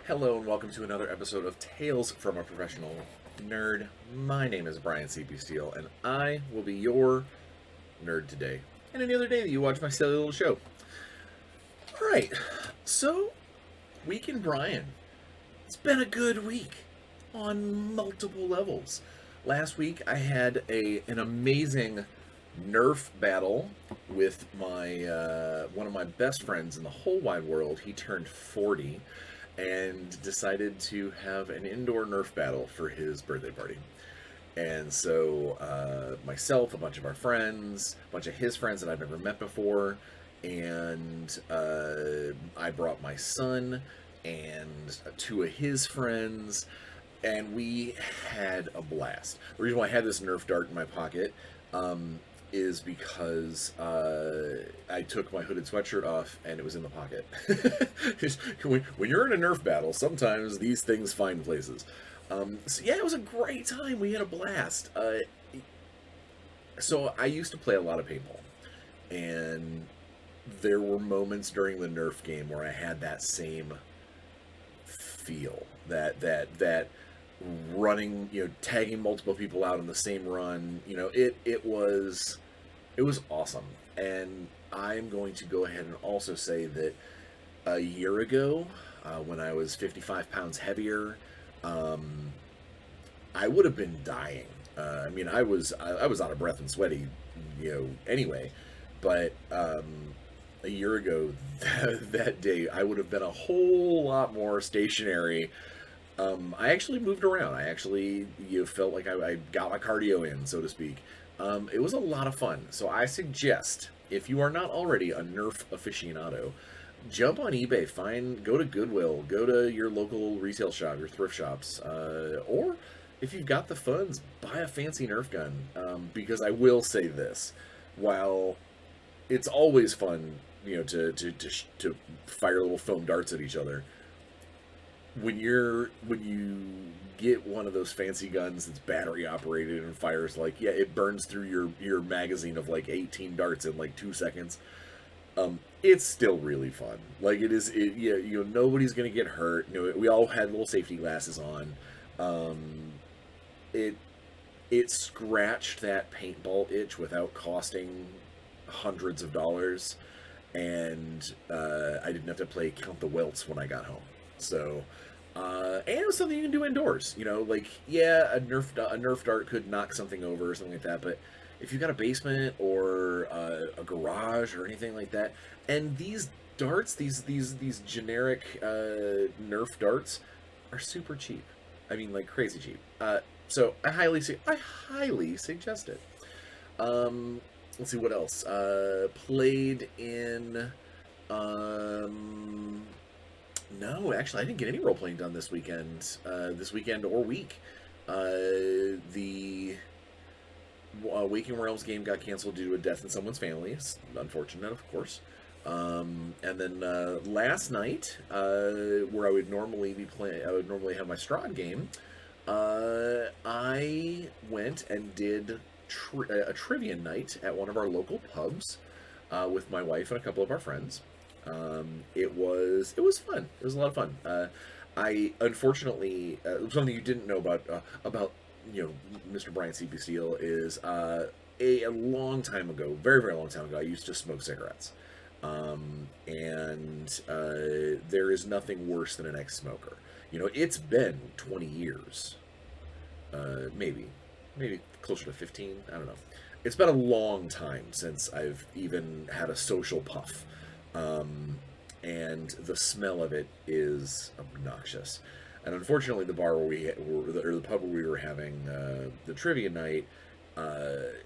Hello and welcome to another episode of Tales from a Professional Nerd. My name is Bryan Steele, and I will be your nerd today, and any other day that you watch my silly little show. Alright, so, week in Bryan. It's been a good week on multiple levels. Last week I had an amazing NERF battle with my one of my best friends in the whole wide world. He turned 40 and decided to have an indoor NERF battle for his birthday party. And so myself, a bunch of our friends, a bunch of his friends that I've never met before, and I brought my son and two of his friends, and we had a blast. The reason why I had this NERF dart in my pocket is because I took my hooded sweatshirt off and it was in the pocket. When you're in a NERF battle, sometimes these things find places. So yeah, it was a great time. We had a blast. So I used to play a lot of paintball, and there were moments during the NERF game where I had that same feel, that running, tagging multiple people out in the same run. It was awesome. And I'm going to go ahead and also say that a year ago, when I was 55 pounds heavier, I would have been dying. I was out of breath and sweaty, anyway. But a year ago, that day, I would have been a whole lot more stationary. I actually moved around. I actually felt like I got my cardio in, so to speak. It was a lot of fun. So I suggest, if you are not already a NERF aficionado, jump on eBay, go to Goodwill, go to your local retail shop, your thrift shops, or if you've got the funds, buy a fancy NERF gun. Because I will say this, while it's always fun, to fire little foam darts at each other, when you get one of those fancy guns that's battery operated and fires it burns through your magazine of 18 darts in 2 seconds. It's still really fun. Nobody's gonna get hurt. We all had little safety glasses on. It scratched that paintball itch without costing hundreds of dollars, and I didn't have to play count the welts when I got home. So, and it was something you can do indoors. A Nerf dart could knock something over or something like that, but if you've got a basement or a garage or anything like that, and these darts, these generic Nerf darts, are super cheap. Crazy cheap. So I highly suggest it. Let's see what else. Played in. No, actually, I didn't get any role playing done this weekend or week. The Waking Realms game got canceled due to a death in someone's family. It's unfortunate, of course. And then last night, where I would normally have my Strahd game. I went and did a trivia night at one of our local pubs with my wife and a couple of our friends. It was fun. It was a lot of fun. I unfortunately something you didn't know about Mr. Bryan Steele is a long time ago, very very long time ago, I used to smoke cigarettes, and there is nothing worse than an ex-smoker. It's been 20 years, maybe closer to 15. I don't know. It's been a long time since I've even had a social puff. And the smell of it is obnoxious. And unfortunately, the bar the pub where we were having the trivia night,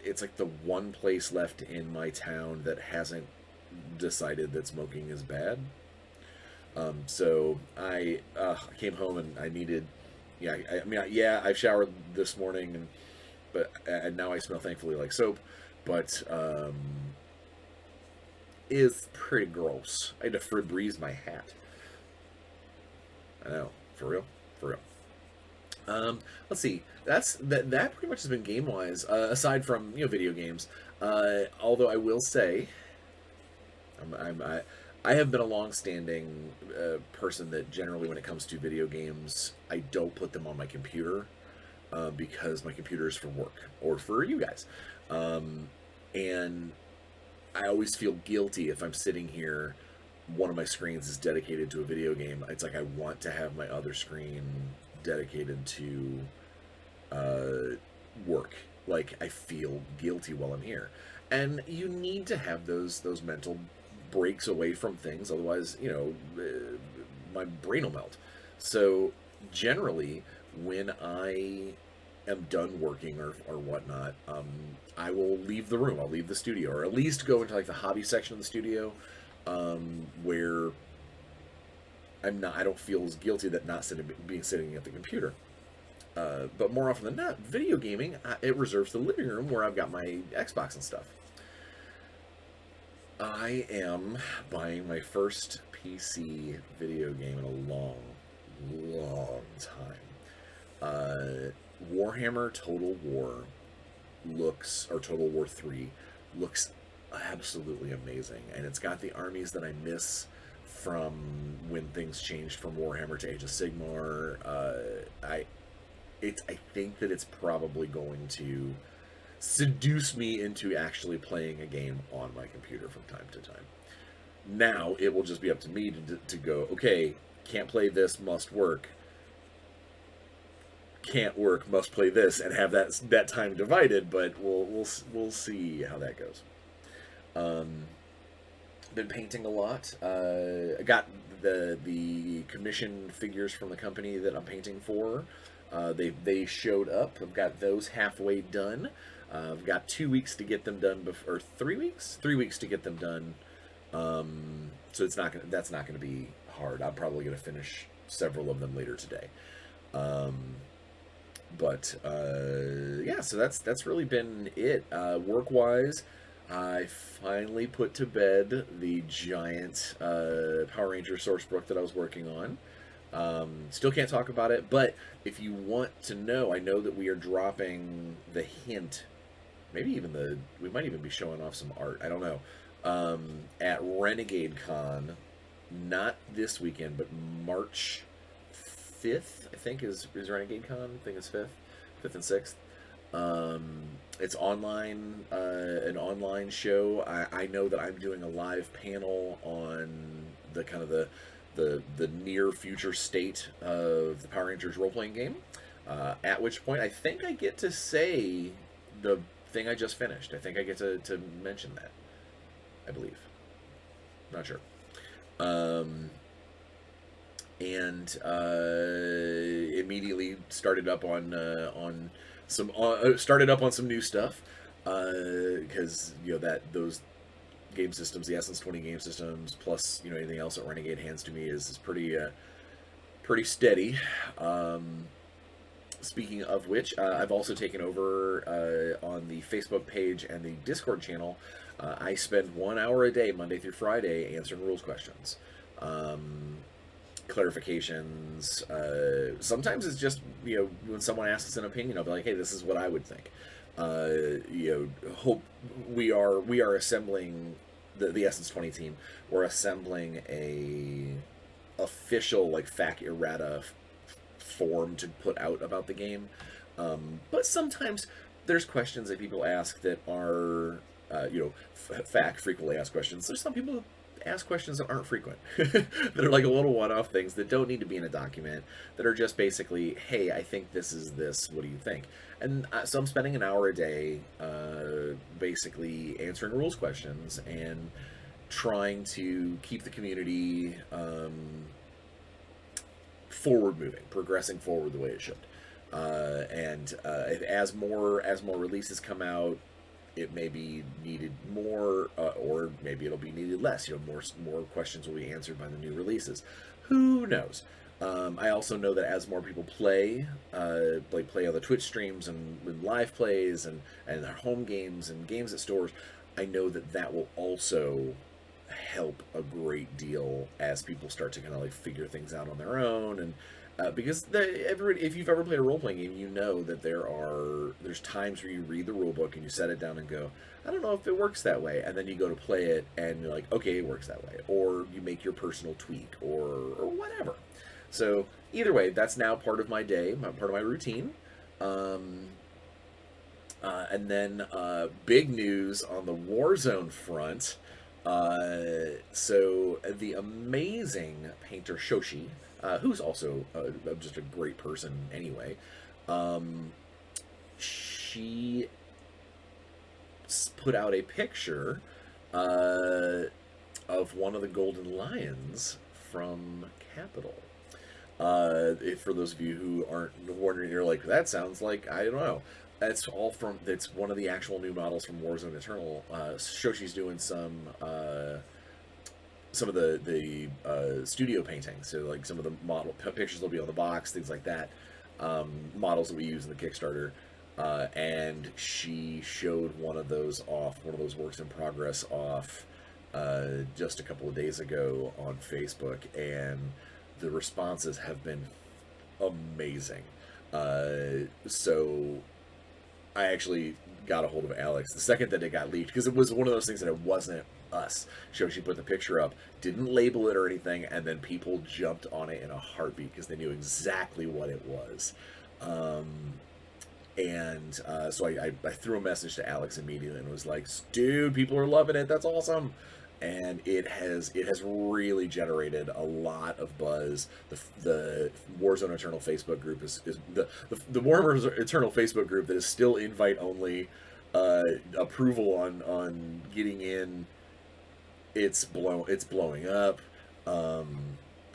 it's the one place left in my town that hasn't decided that smoking is bad. So I came home and I needed, I've showered this morning, and now I smell thankfully like soap, but is pretty gross. I had to Febreze my hat. I know, for real. Let's see. That pretty much has been game wise. Aside from video games. Although I will say, I have been a long-standing person that generally, when it comes to video games, I don't put them on my computer because my computer is for work or for you guys. Um, and I always feel guilty if I'm sitting here, one of my screens is dedicated to a video game. It's like I want to have my other screen dedicated to work. Like I feel guilty while I'm here, and you need to have those mental breaks away from things. Otherwise, my brain will melt. So generally, when I am done working or whatnot, I will leave the room. I'll leave the studio, or at least go into like the hobby section of the studio, where I don't feel as guilty that not sitting at the computer. But more often than not, video gaming, it reserves the living room where I've got my Xbox and stuff. I am buying my first PC video game in a long, long time. Warhammer Total War Total War 3 looks absolutely amazing. And it's got the armies that I miss from when things changed from Warhammer to Age of Sigmar. I think that it's probably going to seduce me into actually playing a game on my computer from time to time. Now it will just be up to me to go, okay, can't play this, must work. Can't work, must play this, and have that time divided. But we'll see how that goes. Been painting a lot. I got the commission figures from the company that I'm painting for. They showed up. I've got those halfway done. I've got 2 weeks to get them done, or 3 weeks? 3 weeks to get them done. So that's not gonna be hard. I'm probably gonna finish several of them later today. Yeah, so that's really been it. Work wise, I finally put to bed the giant Power Ranger source book that I was working on. Still can't talk about it, but if you want to know, I know that we are dropping the hint, maybe even we might even be showing off some art, I don't know, at Renegade Con, not this weekend, but March 5th, I think is Renegade Con, I think it's 5th and 6th. It's online, an online show. I know that I'm doing a live panel on the kind of the near future state of the Power Rangers role-playing game, at which point I think I get to say the thing I just finished. I think I get to mention that, I believe. Not sure. And immediately started up on some new stuff, because those game systems, the Essence 20 game systems, plus anything else that Renegade hands to me is pretty steady. Speaking of which, I've also taken over on the Facebook page and the Discord channel. I spend 1 hour a day, Monday through Friday, answering rules questions, clarifications. Sometimes it's just when someone asks an opinion, I'll be like, hey, this is what I would think. Hope we are assembling the Essence 20 team. We're assembling a official fac errata form to put out about the game. But sometimes there's questions that people ask that are frequently asked questions. There's some people ask questions that aren't frequent, that are like a little one-off things that don't need to be in a document, that are just basically, hey, I think this is this, what do you think? And so I'm spending an hour a day basically answering rules questions and trying to keep the community forward moving, progressing forward the way it should. And as more releases come out, it may be needed more, or maybe it'll be needed less. More questions will be answered by the new releases. Who knows? I also know that as more people play on the Twitch streams and live plays and their home games and games at stores, I know that will also help a great deal as people start to kind of figure things out on their own, and Because everybody, if you've ever played a role playing game, you know that there's times where you read the rule book and you set it down and go, I don't know if it works that way, and then you go to play it and you're like, okay, it works that way, or you make your personal tweak or whatever. So either way, that's now part of my day, part of my routine. Um, and then big news on the Warzone front. So the amazing painter Shoshi, who's also just a great person anyway, um, she put out a picture uh, of one of the golden lions from Capital. For those of you who aren't wondering, you're like, that sounds like, I don't know. That's one of the actual new models from Warzone Eternal. Shoshi's doing some of the studio painting. So like some of the model pictures will be on the box, things like that. Models that we use in the Kickstarter. And she showed one of those works in progress off just a couple of days ago on Facebook, and the responses have been amazing. So I actually got a hold of Alex the second that it got leaked, because it was one of those things that it wasn't us. She put the picture up, didn't label it or anything, and then people jumped on it in a heartbeat because they knew exactly what it was. So I threw a message to Alex immediately and was like, dude, people are loving it. That's awesome. And it has really generated a lot of buzz. The Warzone Eternal Facebook group is the Warzone Eternal Facebook group that is still invite only, approval on getting in. It's blowing up.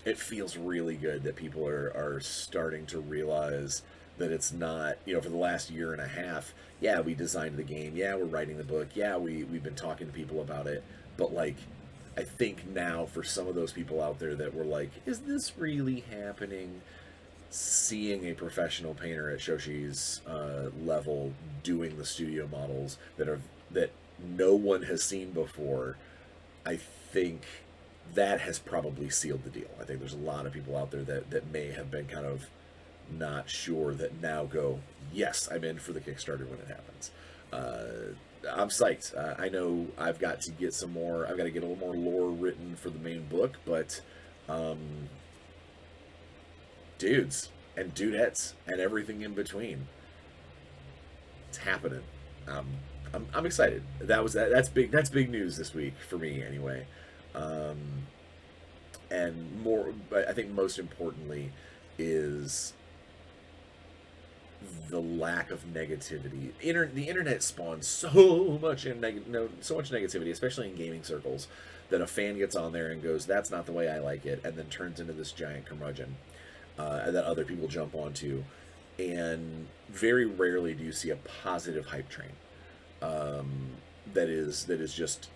It feels really good that people are starting to realize that it's not, for the last year and a half, yeah, we designed the game, yeah, we're writing the book, yeah, we've been talking to people about it, but like, I think now for some of those people out there that were like, is this really happening? Seeing a professional painter at Shoshi's level doing the studio models that no one has seen before, I think that has probably sealed the deal. I think there's a lot of people out there that may have been kind of not sure that now go, yes, I'm in for the Kickstarter when it happens. I'm psyched. I know I've got to get a little more lore written for the main book, but dudes and dudettes and everything in between, it's happening. I'm excited. That's big news this week for me anyway. And more, but I think most importantly is the lack of negativity. The internet spawns so much negativity, especially in gaming circles, that a fan gets on there and goes, "That's not the way I like it," and then turns into this giant curmudgeon that other people jump onto. And very rarely do you see a positive hype train that is just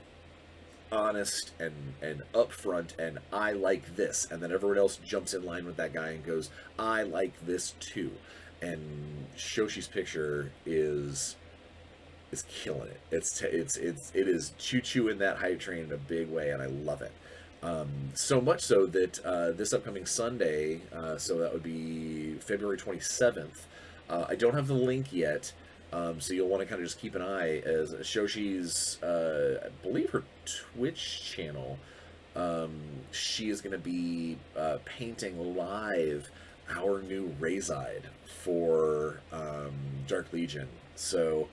honest and upfront, and I like this, and then everyone else jumps in line with that guy and goes, I like this too. And Shoshi's picture is killing it. It is choo-choo in that hype train in a big way, and I love it. So much so that this upcoming Sunday, so that would be February 27th, I don't have the link yet, so you'll want to kind of just keep an eye as Shoshi's, I believe her Twitch channel, she is going to be painting live our new Razide for Dark Legion. So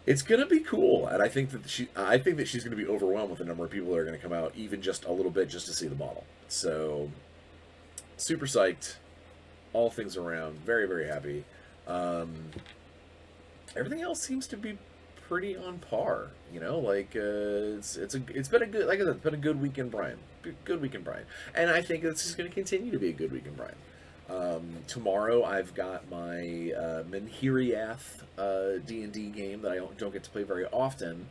it's gonna be cool, and I think that she's gonna be overwhelmed with the number of people that are gonna come out, even just a little bit, just to see the model. So super psyched, all things around, very very happy. Everything else seems to be pretty on par, like it's been a good, like I said, it's been a good weekend, Bryan. Good weekend, Bryan, and I think this is going to continue to be a good weekend, Bryan. Tomorrow I've got my Menhiriath D&D game that I don't get to play very often,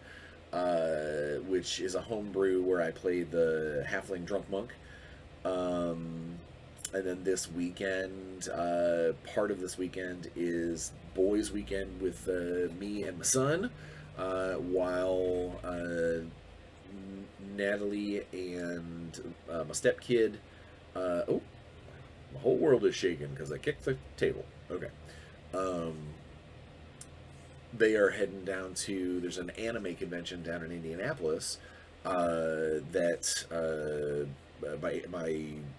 which is a homebrew where I play the Halfling Drunk Monk. And then this weekend, part of this weekend is boys' weekend with me and my son, while Natalie and my stepkid, The whole world is shaking because I kicked the table. Okay. Um, they are heading down to, there's an anime convention down in Indianapolis that my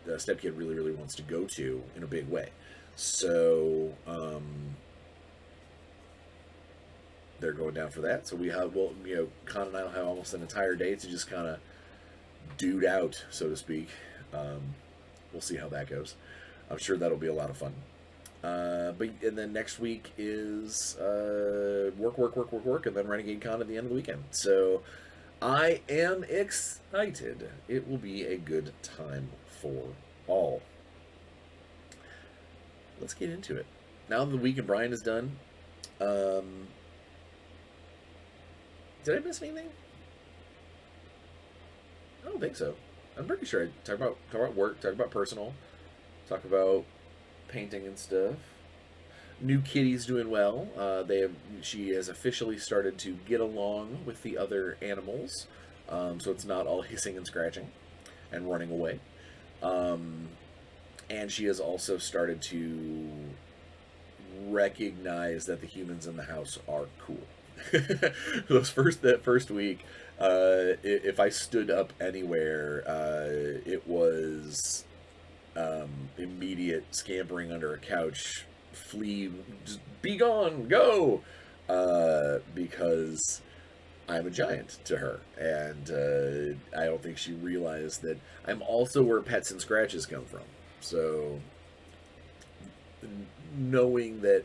stepkid really, really wants to go to in a big way. So they're going down for that. So we have, well, Con and I will have almost an entire day to just kind of dude out, so to speak. We'll see how that goes. I'm sure that'll be a lot of fun. And then next week is work, and then Renegade Con at the end of the weekend. So I am excited. It will be a good time for all. Let's get into it. Now that the week of Bryan is done, did I miss anything? I don't think so. I'm pretty sure I talk about work, talk about personal, talk about painting and stuff. New kitty's doing well. She has officially started to get along with the other animals, so it's not all hissing and scratching and running away. And she has also started to recognize that the humans in the house are cool. That first week, if I stood up anywhere, it was immediate scampering under a couch, flee, just be gone, go, because I'm a giant to her, and I don't think she realized that I'm also where pets and scratches come from. So knowing that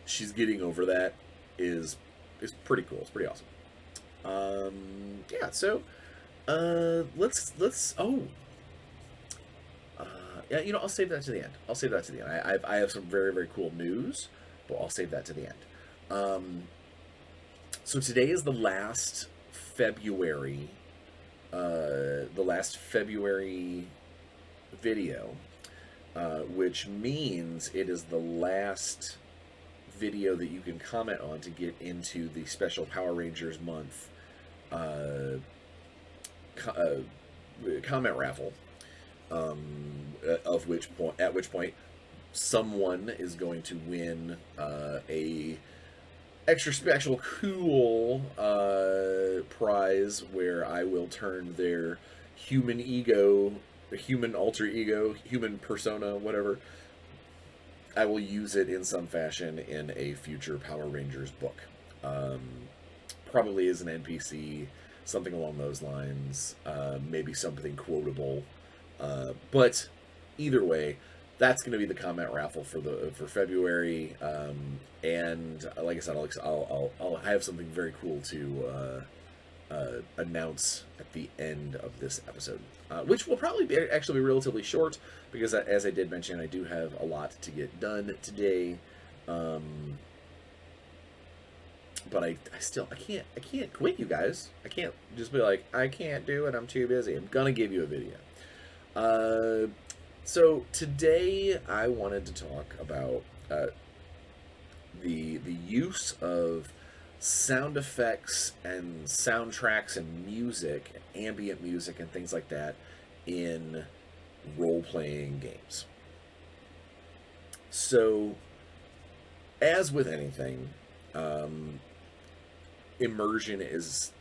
she's getting over that is pretty cool. It's pretty awesome. Yeah. So let's. Yeah, I'll save that to the end. I have some very, very cool news, but I'll save that to the end. So today is the last February video, which means it is the last video that you can comment on to get into the special Power Rangers month comment raffle. At which point someone is going to win a extra special cool prize where I will turn their human ego, human alter ego, human persona, whatever. I will use it in some fashion in a future Power Rangers book. Probably as an NPC, something along those lines. Maybe something quotable. But either way, that's going to be the comment raffle for February. And like I said, I'll have something very cool to announce at the end of this episode, which will probably actually be relatively short because, as I did mention, I do have a lot to get done today. But I can't quit, you guys. I can't just be like, I can't do it, I'm too busy. I'm gonna give you a video. So today I wanted to talk about the use of sound effects and soundtracks and music, ambient music and things like that in role-playing games. So, as with anything, immersion is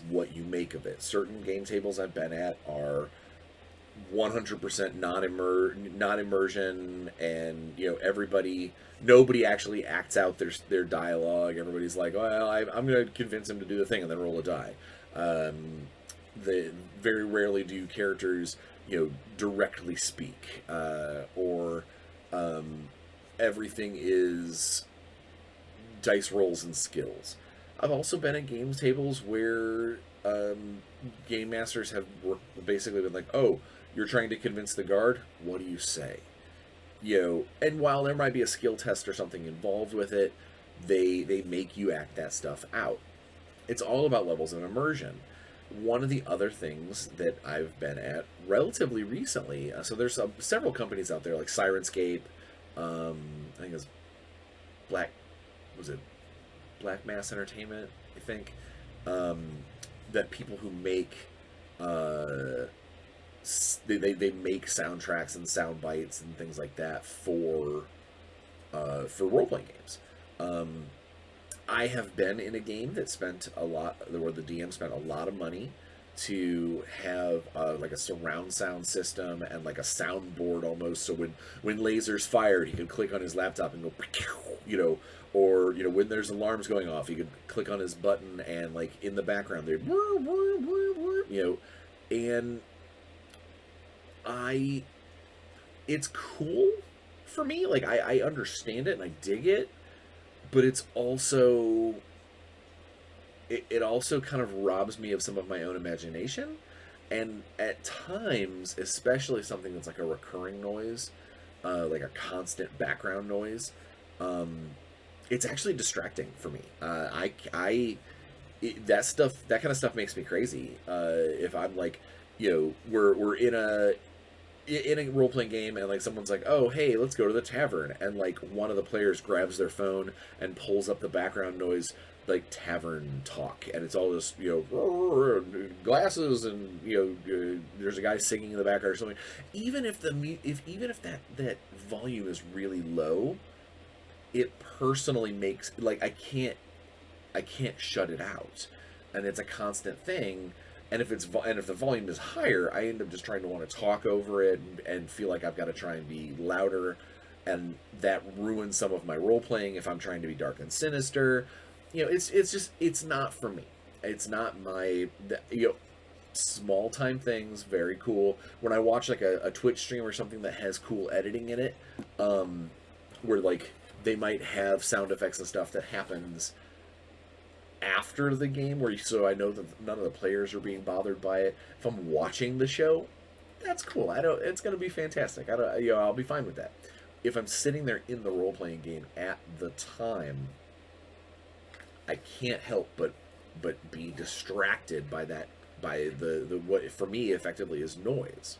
what you make of it. Certain game tables I've been at are 100% non-immersion, and nobody actually acts out their dialogue. Everybody's like, well, I'm going to convince him to do the thing and then roll a die. Very rarely do characters directly speak, or everything is dice rolls and skills. I've also been at game tables where game masters have basically been like, oh, you're trying to convince the guard? What do you say? And while there might be a skill test or something involved with it, they make you act that stuff out. It's all about levels of immersion. One of the other things that I've been at relatively recently, so there's several companies out there like Sirenscape, I think it's Black Mass Entertainment, I think, that people who make they make soundtracks and sound bites and things like that for role playing games. Um, I have been in a game that spent a lot, where the DM spent a lot of money to have like a surround sound system and like a soundboard almost. So when lasers fired, he could click on his laptop and go, you know, or you know when there's alarms going off, he could click on his button and like in the background they'd, you know, and I, it's cool for me. Like I understand it and I dig it, but it's also it also kind of robs me of some of my own imagination. And at times, especially something that's like a recurring noise, like a constant background noise, um, it's actually distracting for me. That stuff, that kind of stuff makes me crazy. If I'm like, you know, we're in a role playing game and like someone's like, oh hey, let's go to the tavern, and like one of the players grabs their phone and pulls up the background noise like tavern talk, and it's all this, you know, glasses and you know, there's a guy singing in the background or something. Even if even if that volume is really low, it personally makes like I can't shut it out, and it's a constant thing. And if the volume is higher, I end up just trying to want to talk over it and feel like I've got to try and be louder, and that ruins some of my role playing if I'm trying to be dark and sinister. You know, it's just it's not for me. It's not my, you know, small time things very cool. When I watch like a Twitch stream or something that has cool editing in it, where like they might have sound effects and stuff that happens after the game, where so I know that none of the players are being bothered by it. If I'm watching the show, that's cool. I don't. It's gonna be fantastic. I don't. You know, I'll be fine with that. If I'm sitting there in the role playing game at the time, I can't help but be distracted by that, by the what for me effectively is noise.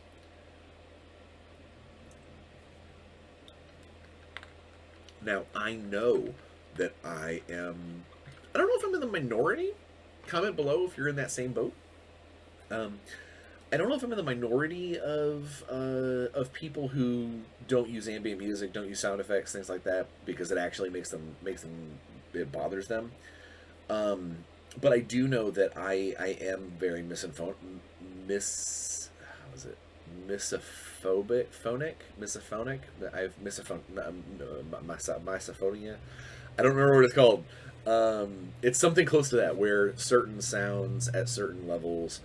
Now I know that I don't know if I'm in the minority. Comment below if you're in that same boat. Um, I don't know if I'm in the minority of people who don't use ambient music, don't use sound effects, things like that, because it actually makes them it bothers them. Um, but I do know that I am very how is it, misophonic. I have misophonia. I don't remember what it's called. It's something close to that, where certain sounds at certain levels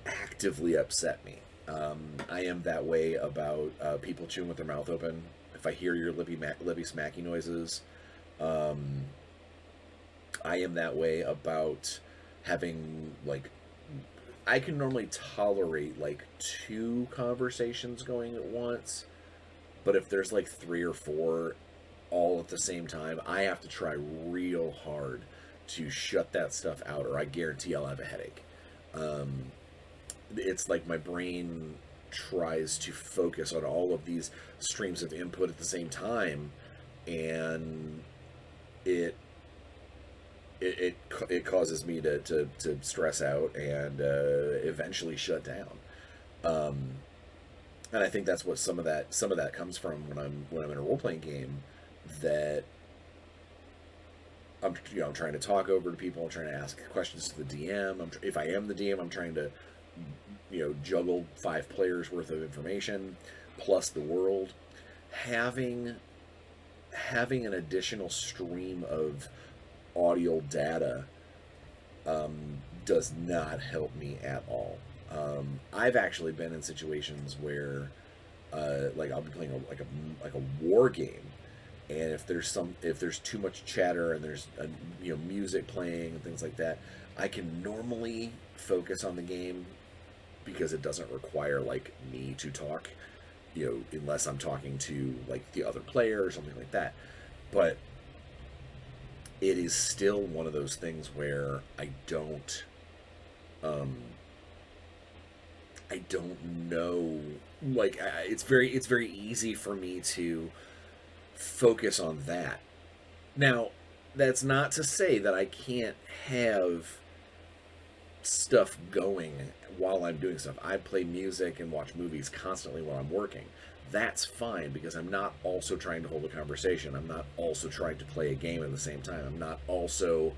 actively upset me. I am that way about people chewing with their mouth open. If I hear your lippy smacky noises, um, I am that way about having like, I can normally tolerate like two conversations going at once, but if there's like three or four all at the same time, I have to try real hard to shut that stuff out, or I guarantee I'll have a headache. Um, it's like my brain tries to focus on all of these streams of input at the same time, and it it causes me to stress out and eventually shut down. Um, and I think that's what some of that comes from when I'm in a role playing game, that I'm trying to talk over to people. I'm trying to ask questions to the DM. If I am the DM, I'm trying to juggle 5 players worth of information plus the world. Having an additional stream of audio data does not help me at all. I've actually been in situations where like I'll be playing like a war game, and if there's too much chatter and there's music playing and things like that, I can normally focus on the game because it doesn't require like me to talk, unless I'm talking to like the other player or something like that. But it is still one of those things where I don't know, like it's very easy for me to focus on that. Now, that's not to say that I can't have stuff going while I'm doing stuff. I play music and watch movies constantly while I'm working. That's fine because I'm not also trying to hold a conversation. I'm not also trying to play a game at the same time. I'm not also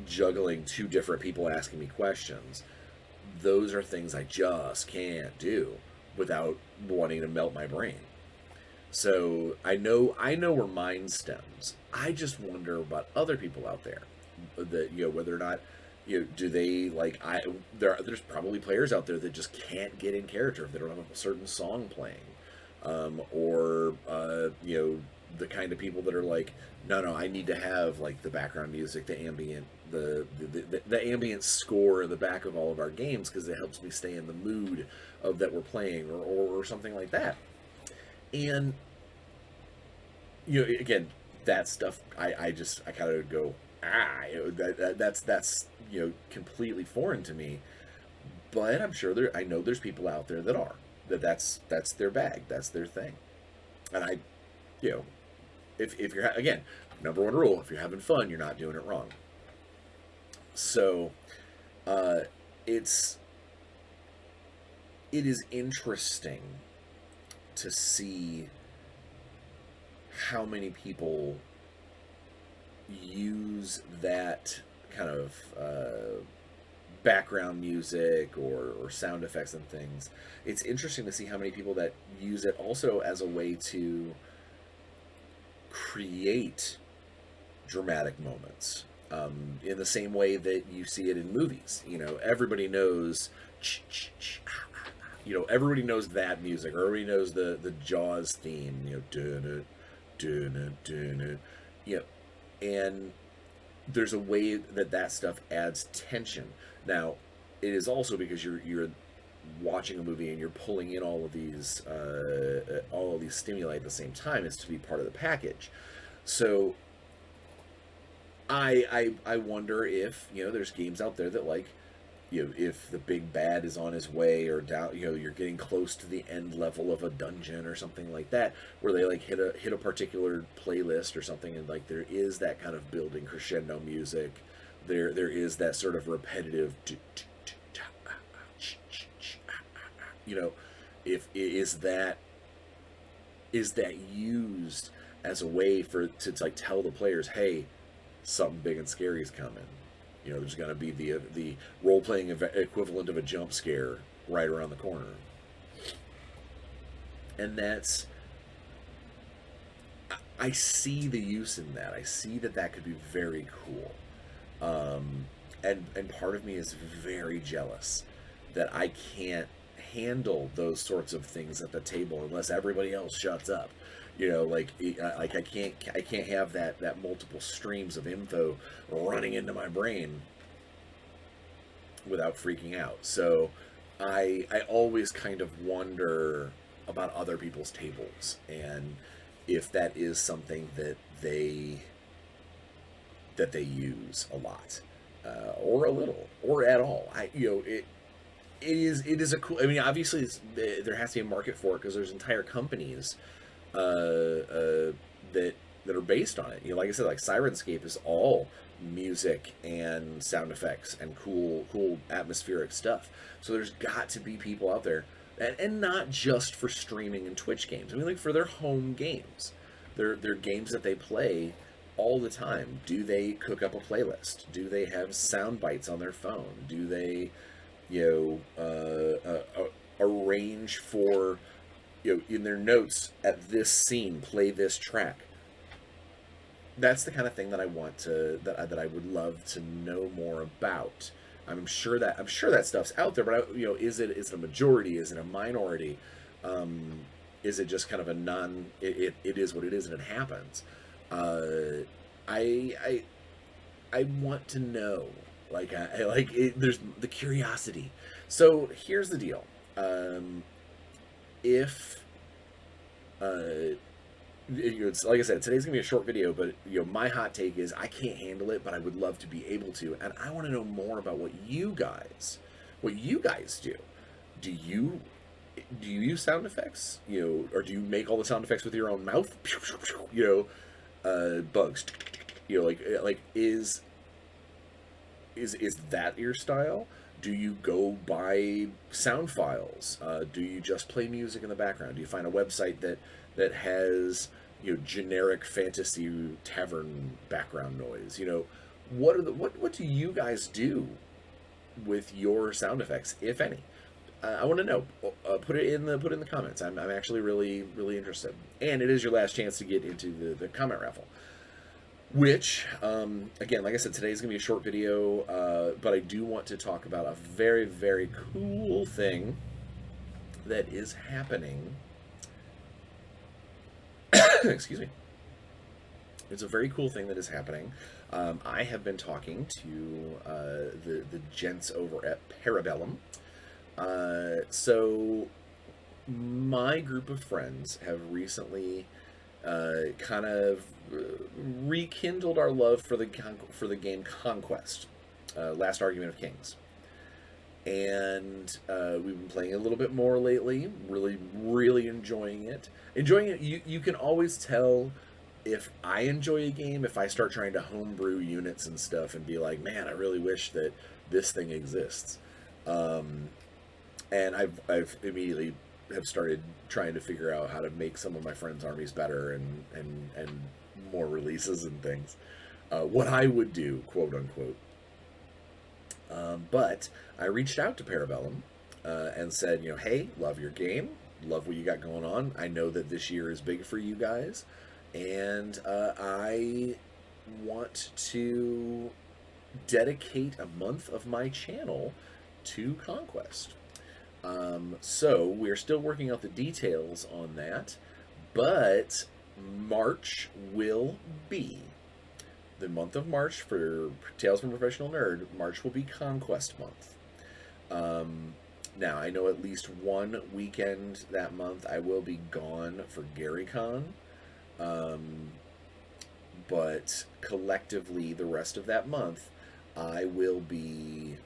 juggling two different people asking me questions. Those are things I just can't do without wanting to melt my brain. So I know where mine stems. I just wonder about other people out there that whether or not do they like there's probably players out there that just can't get in character if they don't have a certain song playing, or the kind of people that are like, no, I need to have like the background music, the ambient, the ambient score in the back of all of our games because it helps me stay in the mood of that we're playing, or something like that. And again, that stuff I kind of go, that's completely foreign to me. But I'm sure I know there's people out there that that's their bag, that's their thing. And you know if you're again, number one rule, if you're having fun, you're not doing it wrong. So uh it's it is interesting to see how many people use that kind of background music or sound effects and things. It's interesting to see how many people that use it also as a way to create dramatic moments. In the same way that you see it in movies. Everybody knows, everybody knows that music, or everybody knows the Jaws theme, dun it, dun it, dun it, and there's a way that stuff adds tension. Now, it is also because you're watching a movie and you're pulling in all of these stimuli at the same time is to be part of the package. So I wonder if there's games out there that like if the big bad is on his way or down, you're getting close to the end level of a dungeon or something like that, where they like hit a particular playlist or something, and like there is that kind of building crescendo music. There is that sort of repetitive, if is that used as a way to like tell the players, hey, something big and scary is coming. There's going to be the role-playing equivalent of a jump scare right around the corner. And I see the use in that. I see that could be very cool. And part of me is very jealous that I can't handle those sorts of things at the table unless everybody else shuts up. Like I can't have that multiple streams of info running into my brain without freaking out. So I always kind of wonder about other people's tables and if that is something that they use a lot, or a little, or at all. It is a cool. I mean, obviously, there has to be a market for it because there's entire companies that are based on it. Like I said, like Sirenscape is all music and sound effects and cool atmospheric stuff. So there's got to be people out there, and not just for streaming and Twitch games. I mean, like for their home games, their games that they play all the time. Do they cook up a playlist? Do they have sound bites on their phone? Do they arrange for in their notes at this scene, play this track? That's the kind of thing that I want to that I would love to know more about. I'm sure that stuff's out there, but is it a majority? Is it a minority? Is it just kind of a non? It is what it is, and it happens. I want to know. Like I like it, there's the curiosity. So here's the deal. If it's like I said, today's gonna be a short video, but my hot take is I can't handle it, but I would love to be able to, and I want to know more about what you guys do. Do you use sound effects? Or do you make all the sound effects with your own mouth? Bugs. Like is that your style? Do you go buy sound files? Do you just play music in the background? Do you find a website that has, you know, generic fantasy tavern background noise? You know, what do you guys do with your sound effects, if any? I want to know. Put it in the comments. I'm actually really interested. And it is your last chance to get into the comment raffle. Which, again, like I said, today is going to be a short video, but I do want to talk about a very cool thing that is happening. Excuse me. It's a very cool thing that is happening. I have been talking to the gents over at Parabellum. So my group of friends have recently kind of rekindled our love for the game Conquest, Last Argument of Kings, and we've been playing a little bit more lately. Really enjoying it. You can always tell if I enjoy a game if I start trying to homebrew units and stuff and be like, man, I really wish that this thing exists. And I've immediately have started trying to figure out how to make some of my friends' armies better and more releases and things. What I would do, quote unquote. But I reached out to Parabellum and said, you know, hey, love your game, love what you got going on. I know that this year is big for you guys, and I want to dedicate a month of my channel to Conquest. So we're still working out the details on that, but March will be the month of March for Tales from a Professional Nerd. March will be Conquest month. Now I know at least one weekend that month I will be gone for GaryCon, but collectively the rest of that month I will be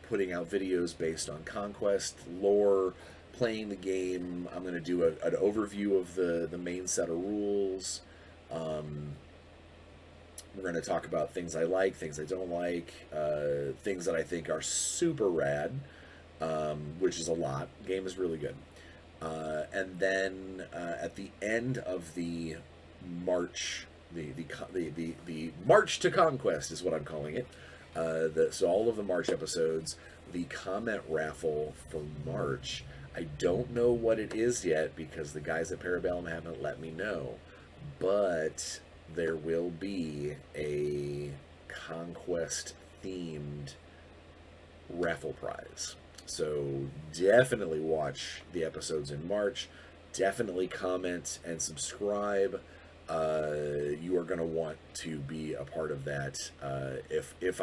putting out videos based on Conquest, lore, playing the game. I'm going to do an overview of the main set of rules. We're going to talk about things I like, things I don't like, things that I think are super rad, which is a lot. Game is really good. And then at the end of the March, the March to Conquest is what I'm calling it. So all of the March episodes, the comment raffle for March, I don't know what it is yet because the guys at Parabellum haven't let me know, but there will be a Conquest themed raffle prize. So definitely watch the episodes in March, definitely comment and subscribe. You are going to want to be a part of that. If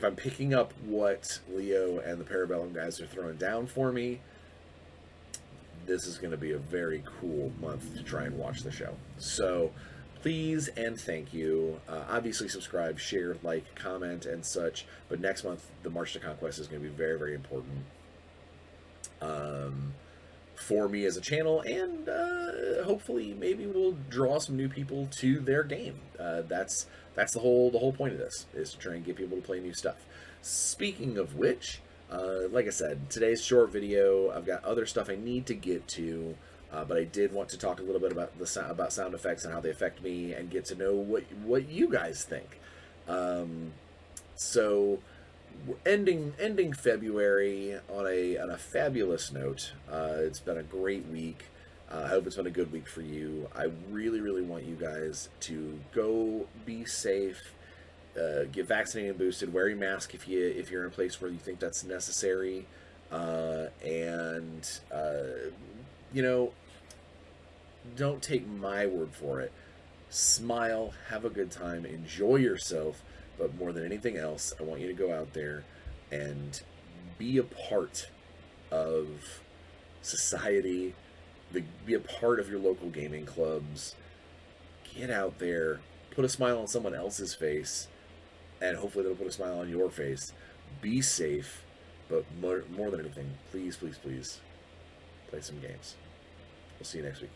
I'm picking up what Leo and the Parabellum guys are throwing down for me, this is going to be a very cool month to try and watch the show. So please and thank you. Obviously subscribe, share, like, comment, and such. But next month, the March to Conquest is going to be very important. For me as a channel, and hopefully maybe we'll draw some new people to their game. That's the whole point of this, is to try and get people to play new stuff. Speaking of which, like I said, today's short video, I've got other stuff I need to get to, but I did want to talk a little bit about sound effects and how they affect me, and get to know what you guys think. So we're ending February on a fabulous note. It's been a great week. I hope it's been a good week for you. I really want you guys to go be safe, get vaccinated and boosted, wear your mask if you're in a place where you think that's necessary, and you know, don't take my word for it. Smile, have a good time, enjoy yourself. But more than anything else, I want you to go out there and be a part of society, be a part of your local gaming clubs. Get out there, put a smile on someone else's face, and hopefully they'll put a smile on your face. Be safe, but more than anything, please play some games. We'll see you next week.